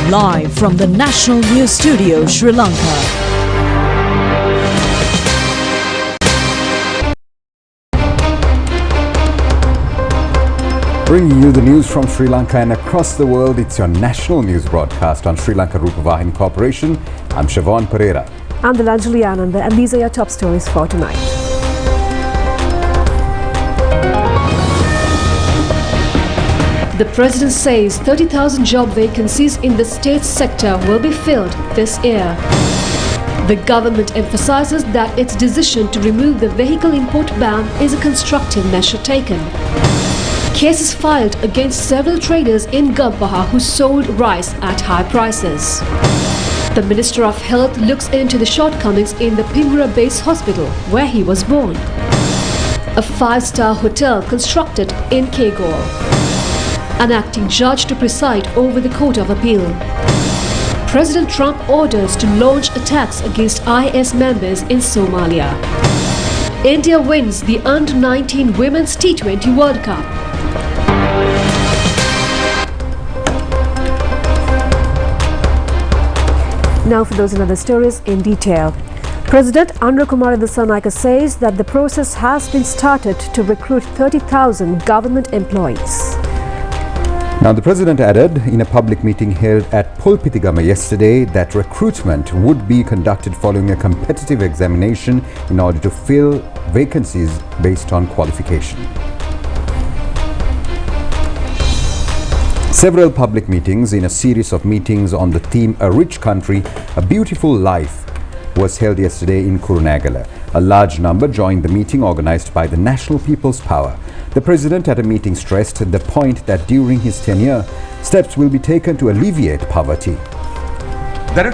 Live from the National News Studio, Sri Lanka. Bringing you the news from Sri Lanka and across the world, it's your national news broadcast on Sri Lanka Rupavahini Corporation. I'm Siobhan Pereira. I'm Delanjali Ananda, and these are your top stories for tonight. The President says 30,000 job vacancies in the state sector will be filled this year. The government emphasizes that its decision to remove the vehicle import ban is a constructive measure taken. Cases filed against several traders in Gampaha who sold rice at high prices. The Minister of Health looks into the shortcomings in the Pingura Base Hospital, where he was born. A 5-star hotel constructed in Kegor. An acting judge to preside over the Court of Appeal. President Trump orders to launch attacks against IS members in Somalia. India wins the Under-19 Women's T20 World Cup. Now for those and other stories in detail. President Kumar Dissanayake says that the process has been started to recruit 30,000 government employees. Now, the President added in a public meeting held at Pulpitigama yesterday that recruitment would be conducted following a competitive examination in order to fill vacancies based on qualification. Several public meetings in a series of meetings on the theme A Rich Country, A Beautiful Life was held yesterday in Kurunegala. A large number joined the meeting organized by the National People's Power. The President at a meeting stressed the point that during his tenure, steps will be taken to alleviate poverty. President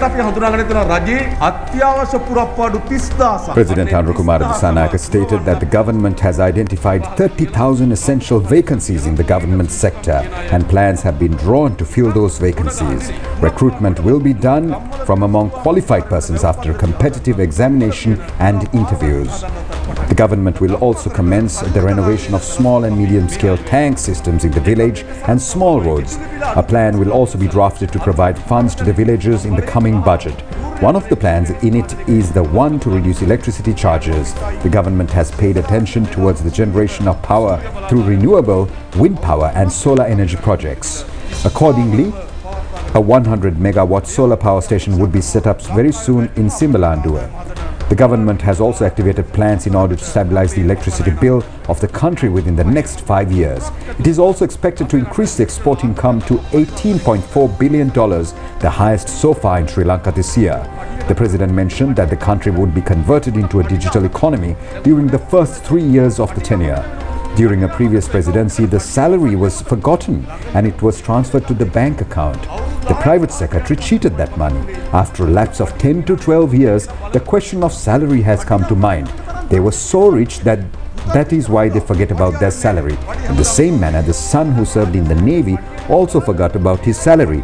Kumar Dissanayake stated that the government has identified 30,000 essential vacancies in the government sector and plans have been drawn to fill those vacancies. Recruitment will be done from among qualified persons after a competitive examination and interviews. The government will also commence the renovation of small and medium-scale tank systems in the village and small roads. A plan will also be drafted to provide funds to the villagers in the coming budget. One of the plans in it is the one to reduce electricity charges. The government has paid attention towards the generation of power through renewable, wind power and solar energy projects. Accordingly, a 100-megawatt solar power station would be set up very soon in Simbalandua. The government has also activated plans in order to stabilize the electricity bill of the country within the next 5 years. It is also expected to increase the export income to $18.4 billion, the highest so far in Sri Lanka this year. The President mentioned that the country would be converted into a digital economy during the first 3 years of the tenure. During a previous presidency, the salary was forgotten and it was transferred to the bank account. The private secretary cheated that money. After a lapse of 10 to 12 years, the question of salary has come to mind. They were so rich that is why they forget about their salary. In the same manner, the son who served in the Navy also forgot about his salary.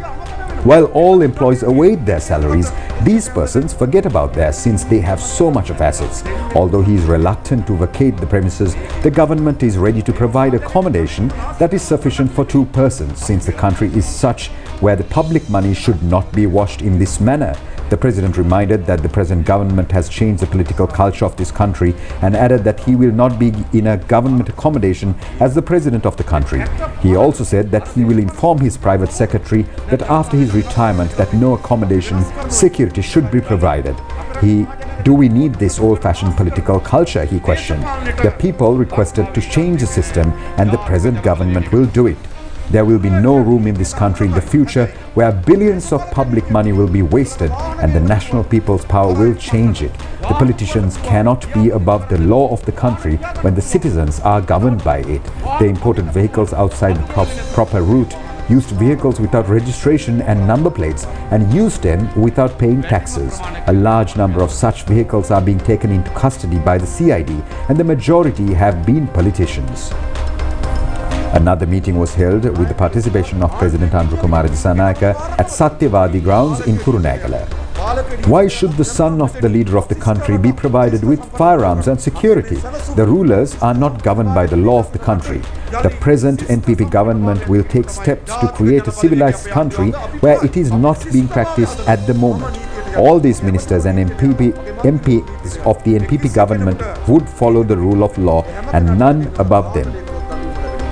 While all employees await their salaries, these persons forget about theirs since they have so much of assets. Although he is reluctant to vacate the premises, the government is ready to provide accommodation that is sufficient for 2 persons since the country is such where the public money should not be washed in this manner. The President reminded that the present government has changed the political culture of this country and added that he will not be in a government accommodation as the President of the country. He also said that he will inform his private secretary that after his retirement that no accommodation security should be provided. Do we need this old-fashioned political culture, he questioned. The people requested to change the system and the present government will do it. There will be no room in this country in the future where billions of public money will be wasted and the National People's Power will change it. The politicians cannot be above the law of the country when the citizens are governed by it. They imported vehicles outside the proper route, used vehicles without registration and number plates, and used them without paying taxes. A large number of such vehicles are being taken into custody by the CID, and the majority have been politicians. Another meeting was held with the participation of President Kumar Dissanayake at Satyavadi grounds in Kurunegala. Why should the son of the leader of the country be provided with firearms and security? The rulers are not governed by the law of the country. The present NPP government will take steps to create a civilized country where it is not being practiced at the moment. All these ministers and MPs of the NPP government would follow the rule of law and none above them.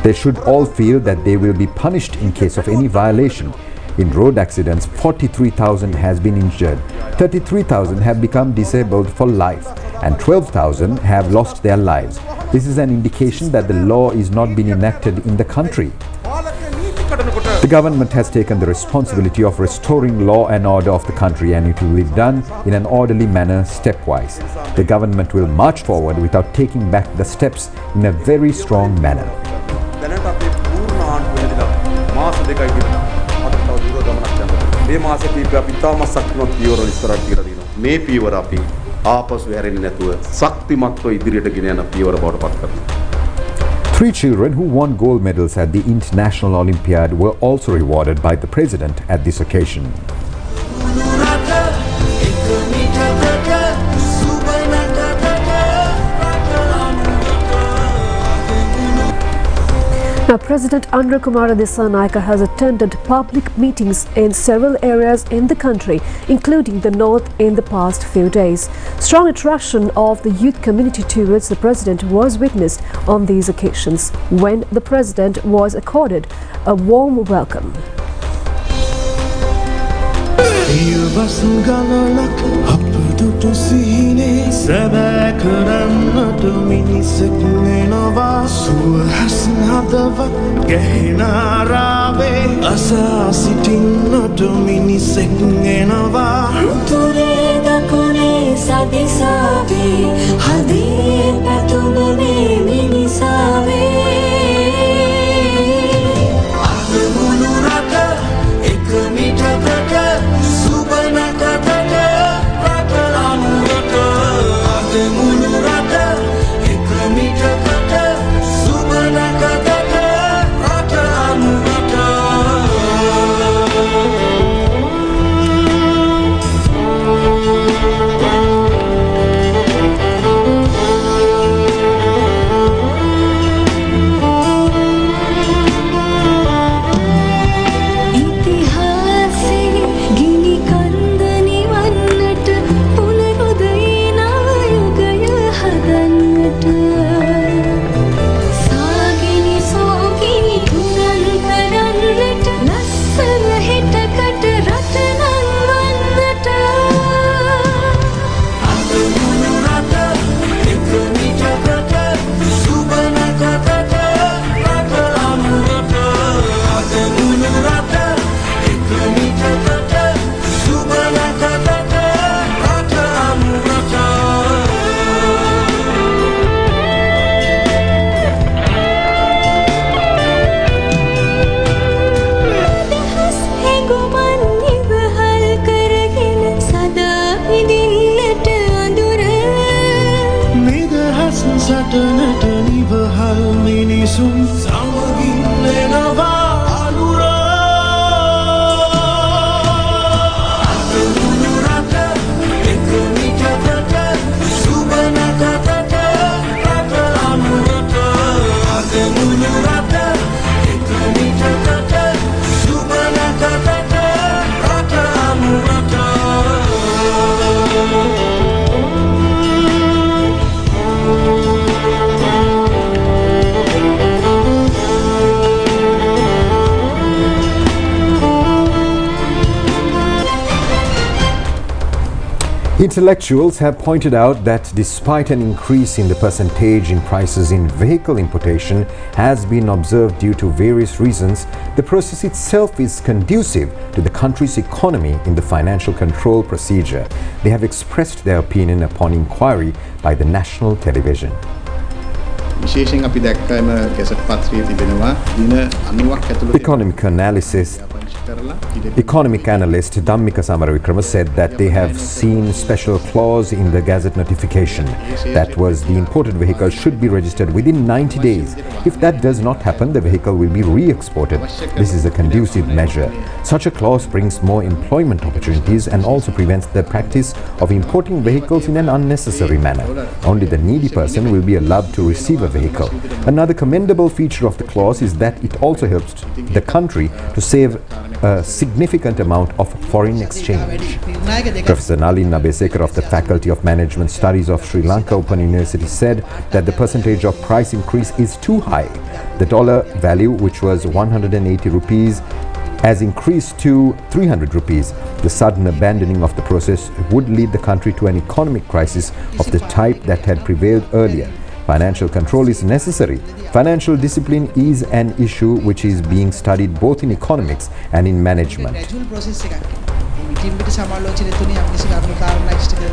They should all feel that they will be punished in case of any violation. In road accidents, 43,000 has been injured, 33,000 have become disabled for life, and 12,000 have lost their lives. This is an indication that the law is not being enacted in the country. The government has taken the responsibility of restoring law and order of the country, and it will be done in an orderly manner stepwise. The government will march forward without taking back the steps in a very strong manner. මේ මාස කීපය අපි තාමත් ශක්තිමත් පියවර ඉස්සරහට තියලා දිනවා. මේ පියවර අපි ආපසු හැරෙන්නේ නැතුව ශක්තිමත්ව ඉදිරියට ගෙන යන පියවර බවට පත් කරනවා. 3 children who won gold medals at the International Olympiad were also rewarded by the president at this occasion. Now, President Dissanayake has attended public meetings in several areas in the country, including the north, in the past few days. Strong attraction of the youth community towards the president was witnessed on these occasions, when the president was accorded a warm welcome. Intellectuals have pointed out that despite an increase in the percentage in prices in vehicle importation has been observed due to various reasons, the process itself is conducive to the country's economy in the financial control procedure. They have expressed their opinion upon inquiry by the national television. Economic analysis Economic analyst Dhammika Samaravikrama said that they have seen special clause in the Gazette notification that was the imported vehicle should be registered within 90 days. If that does not happen, the vehicle will be re-exported. This is a conducive measure. Such a clause brings more employment opportunities and also prevents the practice of importing vehicles in an unnecessary manner. Only the needy person will be allowed to receive a vehicle. Another commendable feature of the clause is that it also helps the country to save a significant amount of foreign exchange. Professor Nalin Nabesekar of the Faculty of Management Studies of Sri Lanka Open University said that the percentage of price increase is too high. The dollar value, which was 180 rupees, has increased to 300 rupees. The sudden abandoning of the process would lead the country to an economic crisis of the type that had prevailed earlier. Financial control is necessary. Financial discipline is an issue which is being studied both in economics and in management.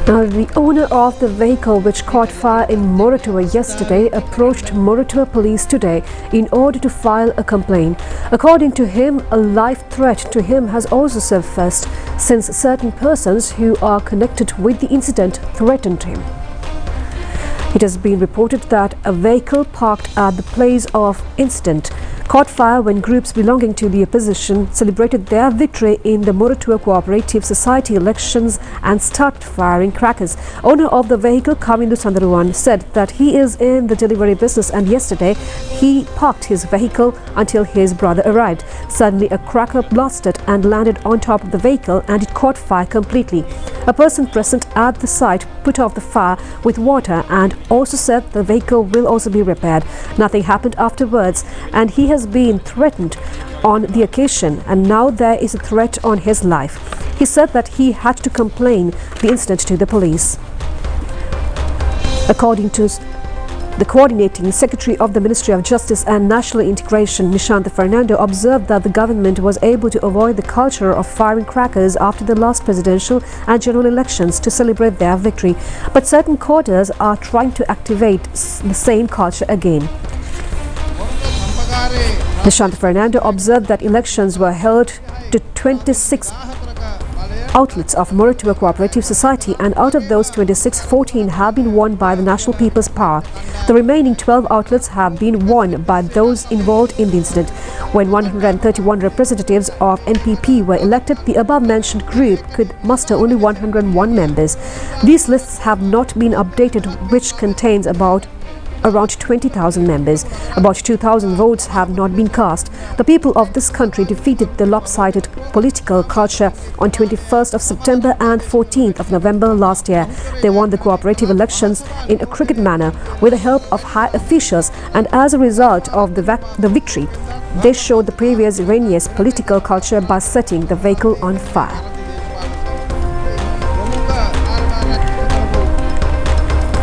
Now, the owner of the vehicle which caught fire in Moratuwa yesterday approached Moratuwa police today in order to file a complaint. According to him, a life threat to him has also surfaced since certain persons who are connected with the incident threatened him. It has been reported that a vehicle parked at the place of incident caught fire when groups belonging to the opposition celebrated their victory in the Moratuwa Cooperative Society elections and started firing crackers. Owner of the vehicle, Kavindu Sandaruwan, said that he is in the delivery business and yesterday he parked his vehicle until his brother arrived. Suddenly a cracker blasted and landed on top of the vehicle and it caught fire completely. A person present at the site put off the fire with water and also said the vehicle will also be repaired. Nothing happened afterwards and he has been threatened on the occasion and now there is a threat on his life. He said that he had to complain the incident to the police. According to the coordinating secretary of the Ministry of Justice and National Integration, Nishantha Fernando, observed that the government was able to avoid the culture of firing crackers after the last presidential and general elections to celebrate their victory. But certain quarters are trying to activate the same culture again. Nishantha Fernando observed that elections were held to 26 outlets of Moratuwa Cooperative Society and out of those 26, 14 have been won by the National People's Power. The remaining 12 outlets have been won by those involved in the incident. When 131 representatives of NPP were elected, the above-mentioned group could muster only 101 members. These lists have not been updated, which contains around 20,000 members. About 2,000 votes have not been cast. The people of this country defeated the lopsided political culture on 21st of September and 14th of November last year. They won the cooperative elections in a crooked manner with the help of high officials, and as a result of the victory, they showed the previous erroneous political culture by setting the vehicle on fire.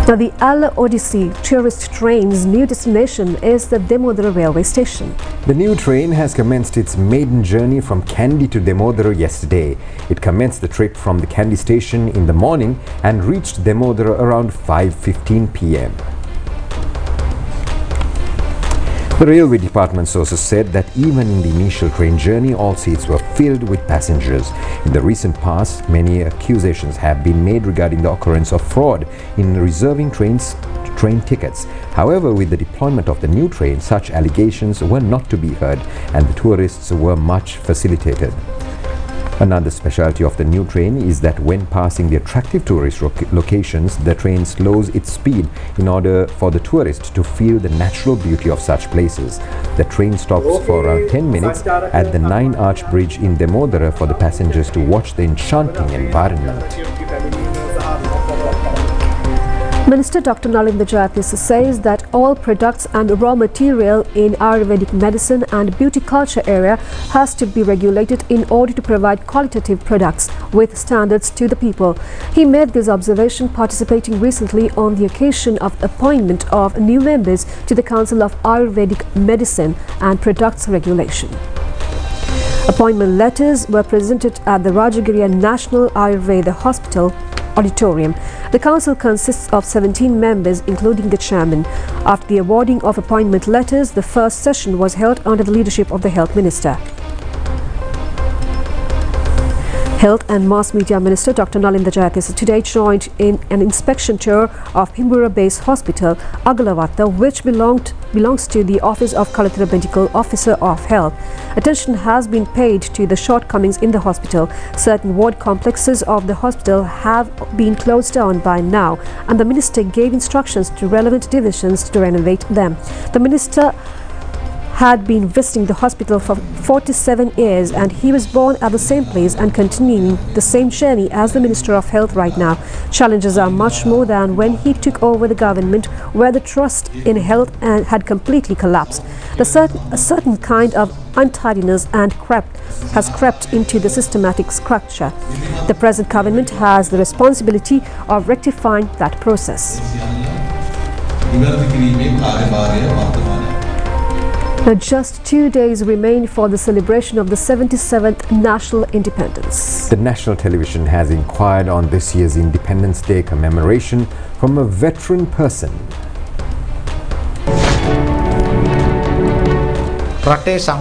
Now, the Alla Odyssey tourist train's new destination is the Demodara railway station. The new train has commenced its maiden journey from Kandy to Demodara yesterday. It commenced the trip from the Kandy station in the morning and reached Demodara around 5:15 p.m. The railway department sources said that even in the initial train journey, all seats were filled with passengers. In the recent past, many accusations have been made regarding the occurrence of fraud in reserving train tickets. However, with the deployment of the new train, such allegations were not to be heard and the tourists were much facilitated. Another specialty of the new train is that when passing the attractive tourist locations, the train slows its speed in order for the tourist to feel the natural beauty of such places. The train stops for around 10 minutes at the 9-arch bridge in Demodara for the passengers to watch the enchanting environment. Minister Dr. Nalin Vijayathy says that all products and raw material in Ayurvedic medicine and beauty culture area has to be regulated in order to provide qualitative products with standards to the people. He made this observation participating recently on the occasion of appointment of new members to the Council of Ayurvedic Medicine and Products Regulation. Appointment letters were presented at the Rajagiriya National Ayurveda Hospital auditorium. The council consists of 17 members, including the chairman. After the awarding of appointment letters, the first session was held under the leadership of the health minister. Health and Mass Media Minister Dr. Nalinda Jayatissa today joined in an inspection tour of Pimbura Base Hospital, Agalawatha, which belongs to the Office of Cooperative Medical Officer of Health. Attention has been paid to the shortcomings in the hospital. Certain ward complexes of the hospital have been closed down by now, and the minister gave instructions to relevant divisions to renovate them. The minister had been visiting the hospital for 47 years, and he was born at the same place and continuing the same journey as the Minister of Health right now. Challenges are much more than when he took over the government, where the trust in health had completely collapsed. A certain kind of untidiness has crept into the systematic structure. The present government has the responsibility of rectifying that process. Now, just 2 days remain for the celebration of the 77th National Independence. The national television has inquired on this year's Independence Day commemoration from a veteran person. Professor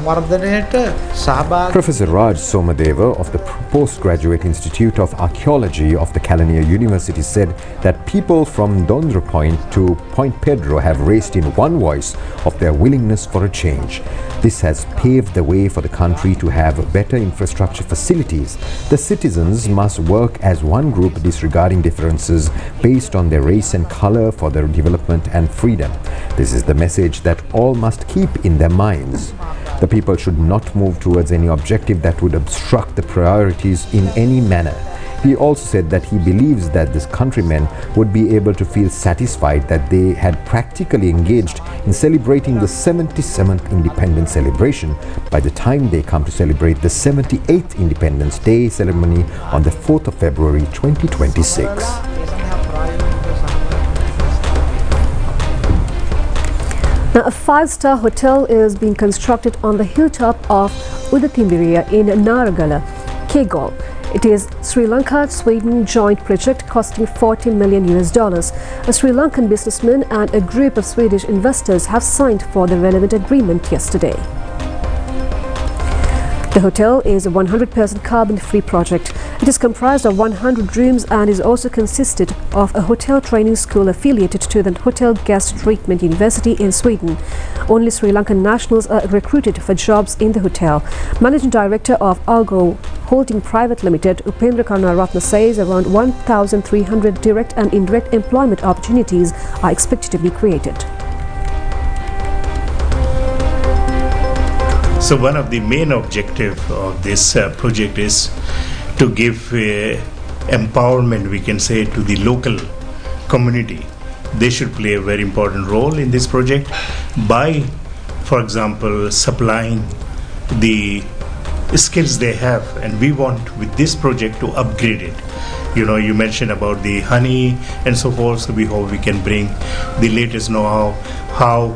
Raj Somadeva of the Postgraduate Institute of Archaeology of the Kelaniya University said that people from Dondra Point to Point Pedro have raised in one voice of their willingness for a change. This has paved the way for the country to have better infrastructure facilities. The citizens must work as one group, disregarding differences based on their race and color for their development and freedom. This is the message that all must keep in their minds. The people should not move towards any objective that would obstruct the priorities in any manner. He also said that he believes that his countrymen would be able to feel satisfied that they had practically engaged in celebrating the 77th Independence celebration by the time they come to celebrate the 78th Independence Day ceremony on the 4th of February 2026. Now, a five-star hotel is being constructed on the hilltop of Udatimbiriya in Naragala, Kegol. It is Sri Lanka-Sweden joint project costing $40 million. A Sri Lankan businessman and a group of Swedish investors have signed for the relevant agreement yesterday. The hotel is a 100% carbon-free project. It is comprised of 100 rooms and is also consisted of a hotel training school affiliated to the Hotel Guest Treatment University in Sweden. Only Sri Lankan nationals are recruited for jobs in the hotel. Managing Director of Argo Holding Private Limited, Upendra Karnaratna, says around 1,300 direct and indirect employment opportunities are expected to be created. So one of the main objectives of this project is to give empowerment, we can say, to the local community. They should play a very important role in this project by, for example, supplying the skills they have, and we want with this project to upgrade it. You know, you mentioned about the honey and so forth, so we hope we can bring the latest know-how, how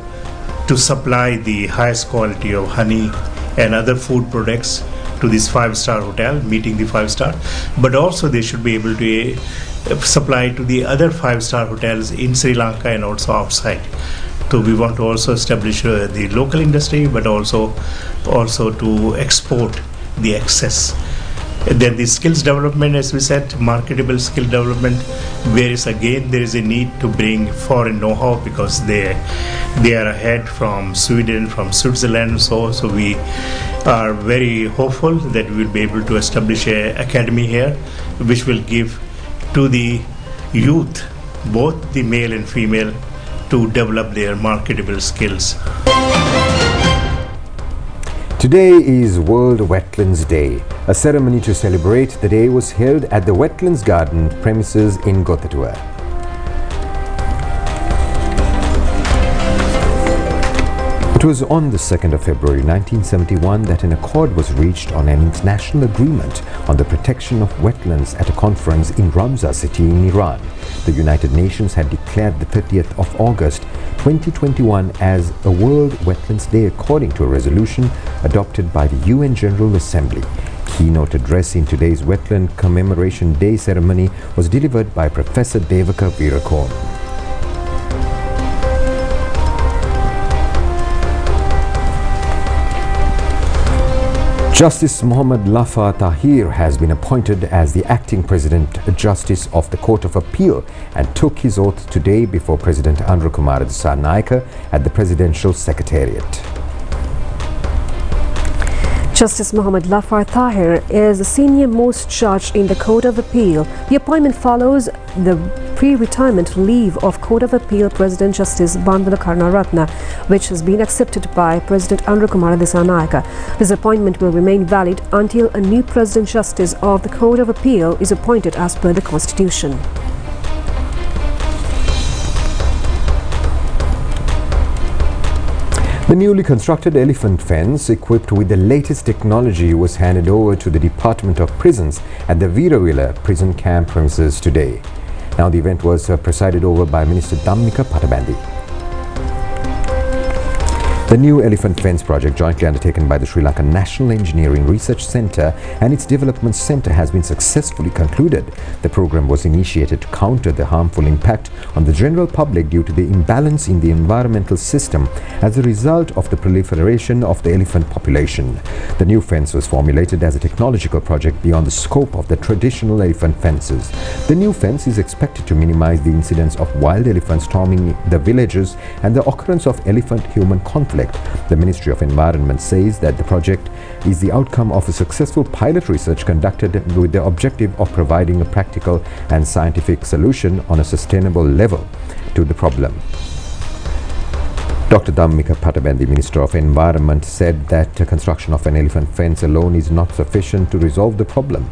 to supply the highest quality of honey and other food products to this five-star hotel, meeting the five-star, but also they should be able to supply to the other five-star hotels in Sri Lanka and also outside. So we want to also establish the local industry, but also to export the excess. Then the skills development, as we said, marketable skill development, whereas again there is a need to bring foreign know-how because they are ahead from Sweden, from Switzerland, so we are very hopeful that we will be able to establish an academy here which will give to the youth, both the male and female, to develop their marketable skills. Today is World Wetlands Day. A ceremony to celebrate the day was held at the Wetlands Garden premises in Gotatua. It was on the 2nd of February 1971 that an accord was reached on an international agreement on the protection of wetlands at a conference in Ramza city in Iran. The United Nations had declared the 30th of August 2021 as a World Wetlands Day according to a resolution adopted by the UN General Assembly. Keynote address in today's Wetland Commemoration Day ceremony was delivered by Professor Devaka Virakon. Justice Mohammad Lafa Tahir has been appointed as the acting President Justice of the Court of Appeal and took his oath today before President Andrew Kumar Dissanayake at the Presidential Secretariat. Justice Mohammad Lafa Tahir is the senior most judge in the Court of Appeal. The appointment follows the pre-retirement leave of Court of Appeal President Justice Bandula Karnaratna, which has been accepted by President Andrew Kumar Dissanayake. This appointment will remain valid until a new President Justice of the Court of Appeal is appointed as per the Constitution. The newly constructed elephant fence, equipped with the latest technology, was handed over to the Department of Prisons at the Veerawila prison camp premises today. Now the event was presided over by Minister Dhammika Patabandi. The new elephant fence project, jointly undertaken by the Sri Lankan National Engineering Research Centre and its Development Centre, has been successfully concluded. The program was initiated to counter the harmful impact on the general public due to the imbalance in the environmental system as a result of the proliferation of the elephant population. The new fence was formulated as a technological project beyond the scope of the traditional elephant fences. The new fence is expected to minimize the incidence of wild elephants storming the villages and the occurrence of elephant-human conflict. The Ministry of Environment says that the project is the outcome of a successful pilot research conducted with the objective of providing a practical and scientific solution on a sustainable level to the problem. Dr. Dhammika Patabandi, Minister of Environment, said that the construction of an elephant fence alone is not sufficient to resolve the problem.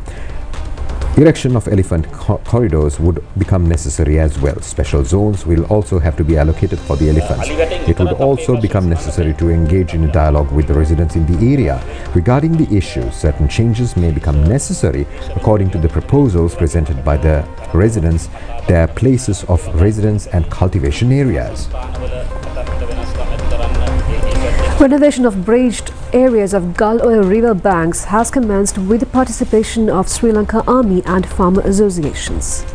Erection of elephant corridors would become necessary as well. Special zones will also have to be allocated for the elephants. It would also become necessary to engage in a dialogue with the residents in the area. Regarding the issue, certain changes may become necessary according to the proposals presented by the residents, their places of residence and cultivation areas. Renovation of bridged areas of Gull Oil river banks has commenced with the participation of Sri Lanka Army and farmer associations.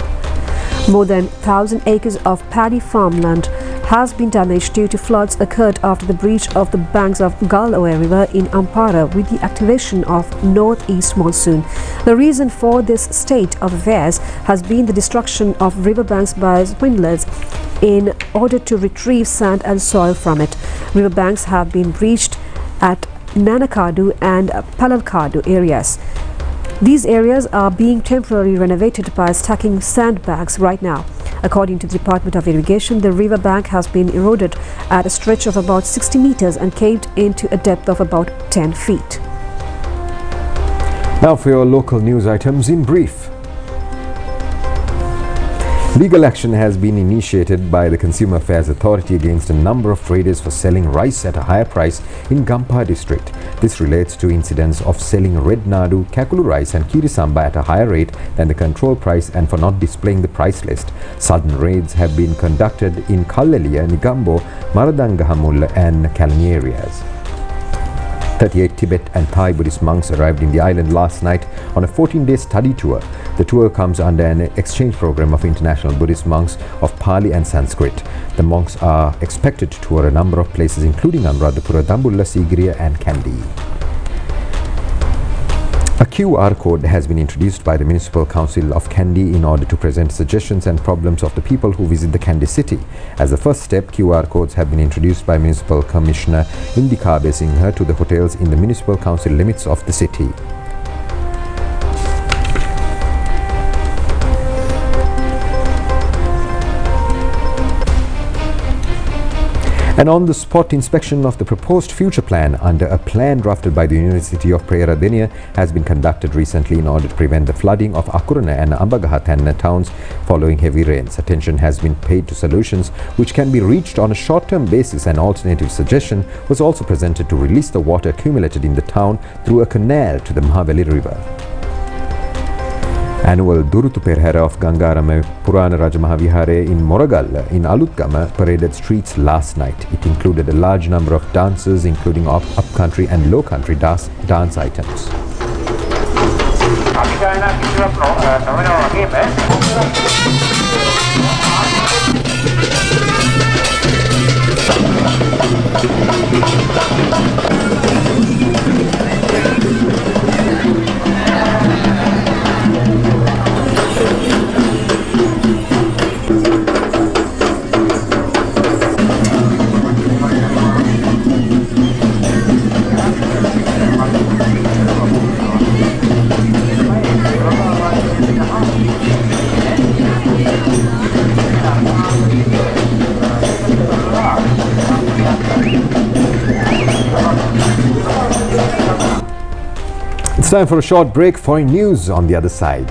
More than 1,000 acres of paddy farmland has been damaged due to floods occurred after the breach of the banks of Gull Oil River in Ampara with the activation of northeast monsoon. The reason for this state of affairs has been the destruction of riverbanks by swindlers in order to retrieve sand and soil from it. Riverbanks have been breached at Nanakadu and Palalkadu areas. These areas are being temporarily renovated by stacking sandbags right now. According to the Department of Irrigation, the riverbank has been eroded at a stretch of about 60 meters and caved into a depth of about 10 feet. Now for your local news items in brief. Legal action has been initiated by the Consumer Affairs Authority against a number of traders for selling rice at a higher price in Gampa district. This relates to incidents of selling red nadu, kakulu rice and kirisamba at a higher rate than the control price and for not displaying the price list. Sudden raids have been conducted in Kalleliya, Nigambo, Maradangahamulla and Kalani areas. 38 Tibet and Thai Buddhist monks arrived in the island last night on a 14-day study tour. The tour comes under an exchange program of international Buddhist monks of Pali and Sanskrit. The monks are expected to tour a number of places including Anuradhapura, Dambulla, Sigiriya and Kandy. A QR code has been introduced by the Municipal Council of Kandy in order to present suggestions and problems of the people who visit the Kandy city. As a first step, QR codes have been introduced by Municipal Commissioner Indikabe Singha to the hotels in the Municipal Council limits of the city. An on-the-spot inspection of the proposed future plan under a plan drafted by the University of Peradeniya has been conducted recently in order to prevent the flooding of Akurana and Ambagahatanna towns following heavy rains. Attention has been paid to solutions which can be reached on a short-term basis. An alternative suggestion was also presented to release the water accumulated in the town through a canal to the Mahaveli River. Annual Durutu Perhara of Gangarama Purana Rajamahawihare in Moragal in Alutgama paraded streets last night. It included a large number of dancers including up-country and low-country dance items. It's time for a short break. Foreign news on the other side.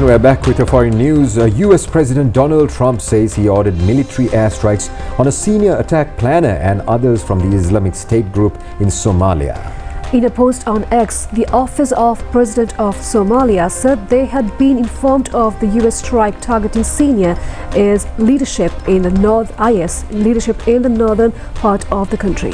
We're back with your foreign news. US President Donald Trump says he ordered military airstrikes on a senior attack planner and others from the Islamic State group in Somalia. In a post on X, the Office of President of Somalia said they had been informed of the US strike targeting senior leadership in the leadership in the northern part of the country.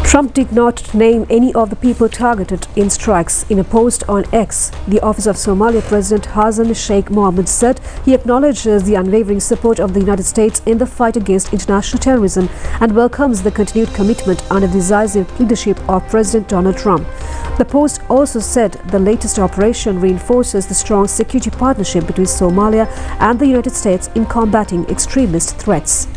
Trump did not name any of the people targeted in strikes. In a post on X, the Office of Somalia President Hassan Sheikh Mohammed said he acknowledges the unwavering support of the United States in the fight against international terrorism and welcomes the continued commitment under the decisive leadership of President Donald Trump. The post also said the latest operation reinforces the strong security partnership between Somalia and the United States in combating extremist threats.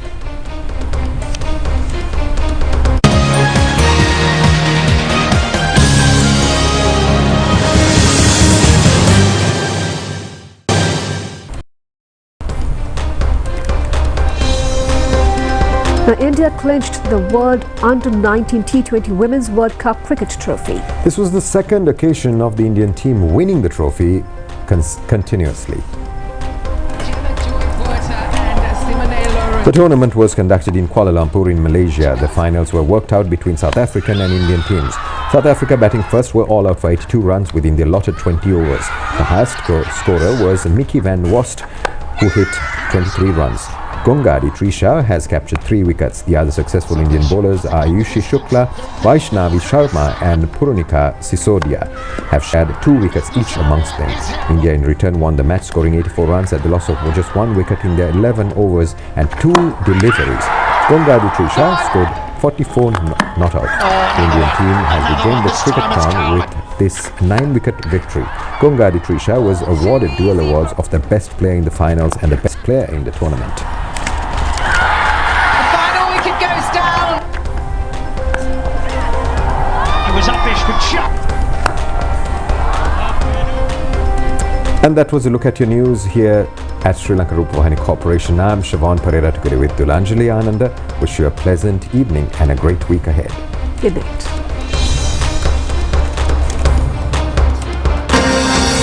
Now, India clinched the World Under-19 T20 Women's World Cup Cricket Trophy. This was the second occasion of the Indian team winning the trophy continuously. The tournament was conducted in Kuala Lumpur in Malaysia. The finals were worked out between South African and Indian teams. South Africa batting first were all out for 82 runs within the allotted 20 overs. The highest scorer was Mickey van Wost, who hit 23 runs. Gongadi Trisha has captured 3 wickets. The other successful Indian bowlers are Ayushi Shukla, Vaishnavi Sharma and Purunika Sisodia have shared 2 wickets each amongst them. India in return won the match, scoring 84 runs at the loss of just 1 wicket in their 11 overs and 2 deliveries. Gongadi Trisha scored 44 not out. The Indian team has regained the cricket crown with this 9-wicket victory. Gongadi Trisha was awarded dual awards of the best player in the finals and the best player in the tournament. And that was a look at your news here at Sri Lanka Rupavahini Corporation. I'm Siobhan Pereira together with Dulanjali Ananda. Wish you a pleasant evening and a great week ahead. Good night.